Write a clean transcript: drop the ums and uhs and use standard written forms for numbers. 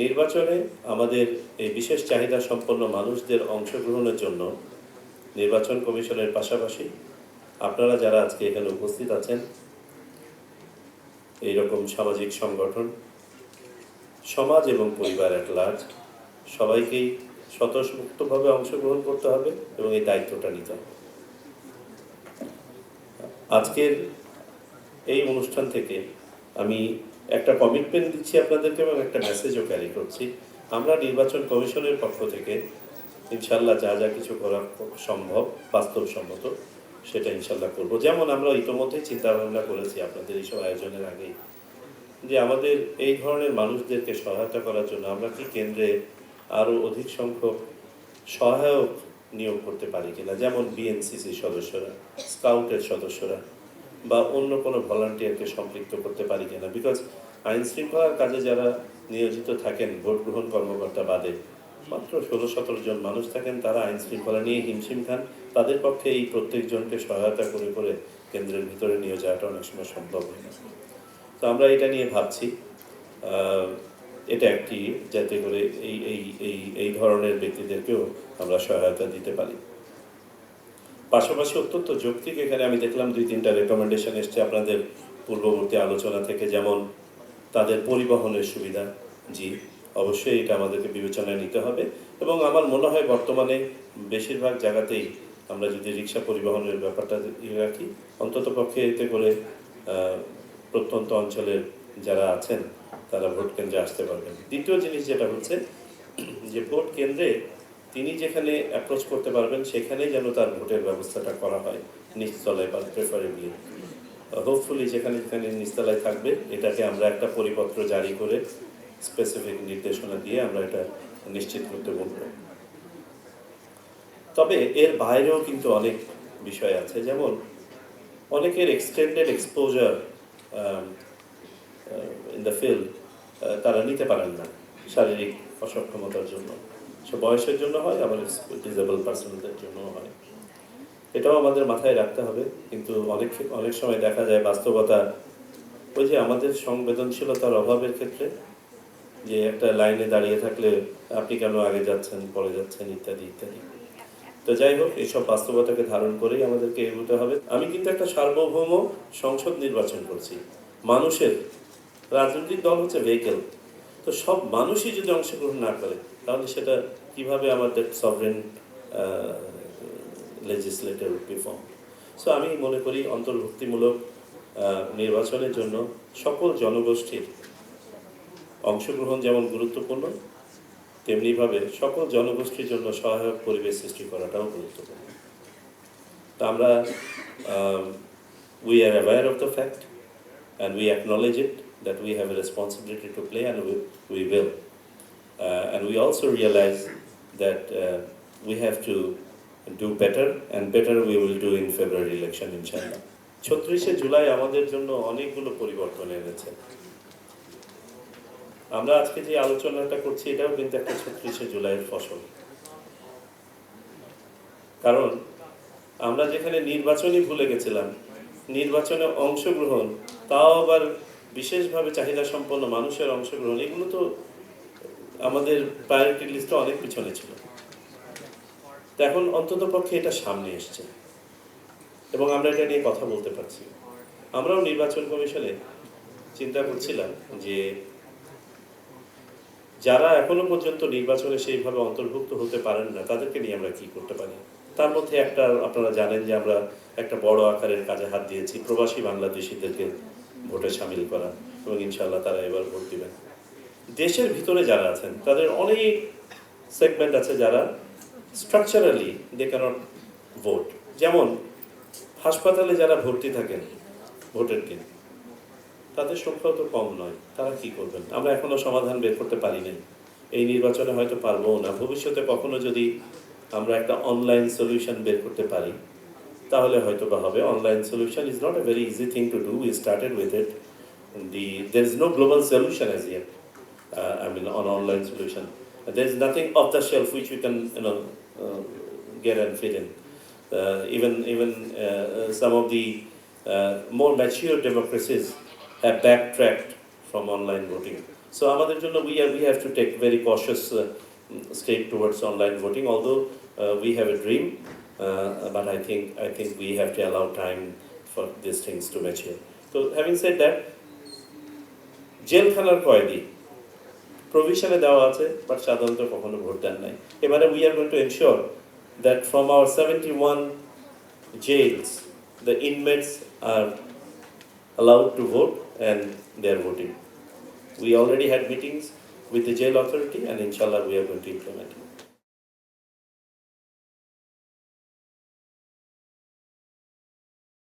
নির্বাচনে আমাদের এই বিশেষ চাহিদা সম্পন্ন মানুষদের অংশগ্রহণের জন্য নির্বাচন কমিশনের পাশাপাশি আপনারা যারা আজকে এখানে উপস্থিত আছেন, এইরকম সামাজিক সংগঠন, সমাজ এবং পরিবার এট লার্জ সবাইকেই স্বতঃস্ফূর্তভাবে অংশগ্রহণ করতে হবে এবং এই দায়িত্বটা নিতে হবে। আজকের এই অনুষ্ঠান থেকে আমি একটা কমিটমেন্ট দিচ্ছি আপনাদেরকে এবং একটা মেসেজও ক্যারি করছি। আমরা নির্বাচন কমিশনের পক্ষ থেকে ইনশাল্লাহ যা যা কিছু করা সম্ভব বাস্তবসম্মত সেটা ইনশাল্লাহ করব। যেমন আমরা ইতোমধ্যেই চিন্তা ভাবনা করেছি আপনাদের এইসব আয়োজনের আগেই যে আমাদের এই ধরনের মানুষদেরকে সহায়তা করার জন্য আমরা কি কেন্দ্রে আরও অধিক সংখ্যক সহায়ক নিয়োগ করতে পারি কিনা, যেমন বিএনসিসি সদস্যরা, স্কাউটের সদস্যরা বা অন্য কোনো ভলান্টিয়ারকে সম্পৃক্ত করতে পারি কিনা। বিকজ আইন শৃঙ্খলার কাজে যারা নিয়োজিত থাকেন ভোট গ্রহণ কর্মকর্তা বাদে মাত্র 16-17 জন মানুষ থাকেন, তারা আইন শৃঙ্খলা নিয়ে হিমশিম খান। তাদের পক্ষে এই প্রত্যেকজনকে সহায়তা করে করে কেন্দ্রের ভিতরে নিয়ে যাওয়াটা অনেক সময় সম্ভব হয় না। তো আমরা এটা নিয়ে ভাবছি, এটা একটি যাতে করে এই এই এই এই ধরনের ব্যক্তিদেরকেও আমরা সহায়তা দিতে পারি। পাশাপাশি অত্যন্ত যৌক্তিক এখানে আমি দেখলাম 2-3টা রেকমেন্ডেশন এসছে আপনাদের পূর্ববর্তী আলোচনা থেকে, যেমন তাদের পরিবহনের সুবিধা। জি, অবশ্যই এটা আমাদেরকে বিবেচনায় নিতে হবে এবং আমার মনে হয় বর্তমানে বেশিরভাগ জায়গাতেই আমরা যদি রিক্সা পরিবহনের ব্যাপারটা রাখি, অন্তত পক্ষে এতে করে প্রত্যন্ত অঞ্চলের যারা আছেন তারা ভোট কেন্দ্রে আসতে পারবেন। দ্বিতীয় জিনিস যেটা হচ্ছে যে ভোট কেন্দ্রে তিনি যেখানে অ্যাপ্রোচ করতে পারবেন সেখানেই যেন তার ভোটের ব্যবস্থাটা করা হয় নিচতলায় বা প্রেফারেবলি। হোপফুলি যেখানে যেখানে নিচতলায় থাকবে এটাকে আমরা একটা পরিপত্র জারি করে স্পেসিফিক নির্দেশনা দিয়ে আমরা এটা নিশ্চিত করতে বলব। তবে এর বাইরেও কিন্তু অনেক বিষয় আছে, যেমন অনেকের extended exposure in the field তারা নিতে পারেন না শারীরিক অসক্ষমতার জন্য। সে বয়সের জন্য হয়, আবার ডিসেবল পার্সনদের জন্য হয়। এটাও আমাদের মাথায় রাখতে হবে। কিন্তু অনেক সময় দেখা যায় বাস্তবতা ওই যে আমাদের সংবেদনশীলতার অভাবের ক্ষেত্রে, যে একটা লাইনে দাঁড়িয়ে থাকলে আপনি কেন আগে যাচ্ছেন পরে যাচ্ছেন ইত্যাদি ইত্যাদি। তো যাই হোক, এইসব বাস্তবতাকে ধারণ করেই আমাদেরকে এগোতে হবে। আমি কিন্তু একটা সার্বভৌম সংসদ নির্বাচন করছি মানুষের, রাজনৈতিক দল হচ্ছে ভেহিকেল। তো সব মানুষই যদি অংশগ্রহণ না করে তাহলে সেটা কিভাবে আমাদের সভরেন লেজিসলেটিভ রিফর্ম। সো আমি মনে করি অন্তর্ভুক্তিমূলক নির্বাচনের জন্য সকল জনগোষ্ঠীর অংশগ্রহণ যেমন গুরুত্বপূর্ণ, তেমনিভাবে সকল জনগোষ্ঠীর জন্য সহায়ক পরিবেশ সৃষ্টি করাটাও গুরুত্বপূর্ণ। তো আমরা we are aware of the fact and we acknowledge it that we have a responsibility to play, and we will. And we also realize that we have to do better, and better we will do in February election inshallah. 36শে July আমাদের জন্য অনেকগুলো পরিবর্তন এনেছে। আমরা আজকে যে আলোচনাটা করছি এটাও কিন্তু একটা 36শে জুলাইয়ের ফসল। কারণ আমরা যেখানে নির্বাচনই ভুলে গেছিলাম, নির্বাচনে অংশগ্রহণ, তাও আবার বিশেষভাবে চাহিদা সম্পন্ন মানুষের অংশগ্রহণ, এগুলো তো আমাদের প্রায়োরিটি লিস্টে অনেক পিছনে ছিল। তো এখন অন্তত পক্ষে এটা সামনে এসছে এবং আমরা এটা নিয়ে কথা বলতে পারছি। আমরাও নির্বাচন কমিশনে চিন্তা করছিলাম যে যারা এখনো পর্যন্ত নির্বাচনে সেইভাবে অন্তর্ভুক্ত হতে পারেন না তাদেরকে নিয়ে আমরা কি করতে পারি। তার মধ্যে একটা আপনারা জানেন যে আমরা একটা বড় আকারের কাজে হাত দিয়েছি, প্রবাসী বাংলাদেশিদেরকে ভোটে সামিল করা, এবং ইনশাআল্লাহ তারা এবার ভোট দিবেন। দেশের ভিতরে যারা আছেন তাদের অনেক সেগমেন্ট আছে যারা স্ট্রাকচারালি দে ক্যানট ভোট। যেমন হাসপাতালে যারা ভর্তি থাকেন ভোটের দিন, তাদের সংখ্যাও তো কম নয়। তারা কি করবেন? আমরা এখনো সমাধান বের করতে পারি নাই। এই নির্বাচনে হয়তো পারবো না। ভবিষ্যতে কখনো যদি আমরা একটা অনলাইন সলিউশন বের করতে পারি তাহলে হয়তো বা হবে। Online solution is not a very easy thing to do. We started with it. There is no global solution as yet. I mean, on online solution, there is nothing off the shelf which we can, get and fit in. Even some of the more mature democracies have backtracked from online voting. So আমাদের জন্য we have to take very cautious step towards online voting, although we have a dream, but I think we have to allow time for these things to mature. So having said that, জেলখানার কয়েদি প্রভিশনে দেওয়া আছে, but সাধারণত কখনো vote দেন নাই। এবারে we are going to ensure that from our 71 jails, the inmates are allowed to vote and they are voting. We already had meetings with the jail authority and inshallah we are going to implement it.